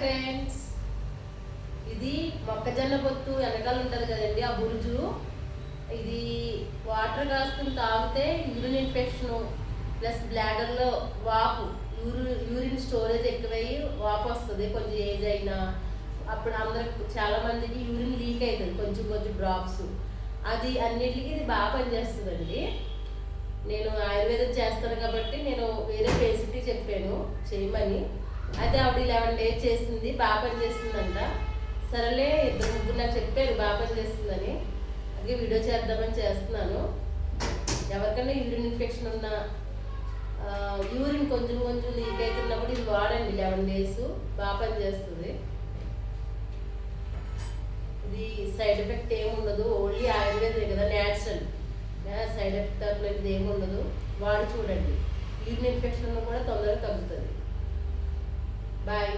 Friends, ఇది మొక్కజొన్న పొత్తు వెనకాల ఉంటుంది కదండి ఆ బురుజు. ఇది వాటర్ కాసుకుని తాగితే యూరిన్ ఇన్ఫెక్షన్ ప్లస్ బ్లాడర్లో వాపు, యూరిన్ స్టోరేజ్ ఎక్కువయ్యి వాపు వస్తుంది. కొంచెం ఏజ్ అయినా అప్పుడు అందరికి చాలా మందికి యూరిన్ లీక్ అవుతుంది, కొంచెం కొంచెం డ్రాప్స్. అది అన్నిటికీ ఇది బాగా పనిచేస్తుందండి. నేను ఆయుర్వేదం చేస్తాను కాబట్టి నేను వేరే పేషెంట్కి చెప్పాను చేయమని. అయితే ఆవిడ 11 days చేసింది, బాగా పనిచేస్తుందంట. సరేలే ఇద్దరు ముగ్గురు నాకు చెప్పారు బాగా పనిచేస్తుందని, అందుకే వీడియో చేద్దామని చేస్తున్నాను. ఎవరికైనా యూరిన్ ఇన్ఫెక్షన్ ఉన్నా, యూరిన్ కొంచెం కొంచెం లీక్ అవుతున్నప్పుడు ఇది వాడండి. 11 days బాగా పనిచేస్తుంది. ఇది సైడ్ ఎఫెక్ట్ ఏముండదు, ఓన్లీ ఆయుర్వేదమే కదా, న్యాచురల్. సైడ్ ఎఫెక్ట్ అట్లా ఇది ఏముండదు, వాడి చూడండి. యూరిన్ ఇన్ఫెక్షన్ కూడా తొందరగా తగ్గుతుంది. బాయ్.